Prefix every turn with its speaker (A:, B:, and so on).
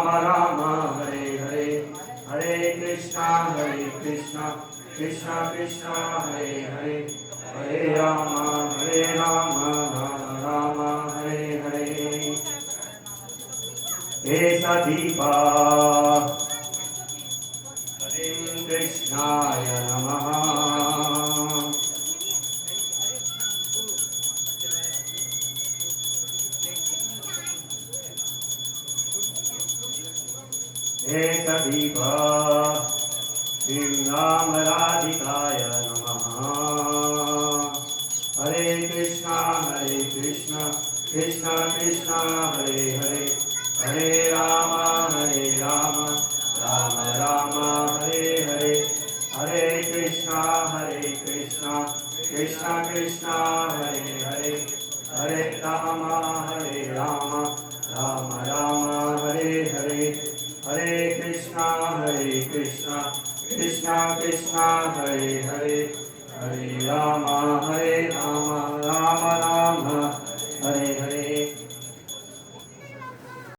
A: Rama Hare Hare Hare Krishna Krishna Krishna Hare Hare Hare Rama Rama Rama Hare Hare He Sadipa Hare Krishnaya Namaha He Sadipa Shri Ram Radhikaya Namaha Hare Krishna Krishna Krishna Hare Hare Hare Rama Rama Rama Hare Hare Hare Krishna Krishna Krishna Hare Hare Hare Rama Rama Rama Hare Hare Hare Krishna Krishna Krishna Hare Hare Hare Rama Rama Rama Hare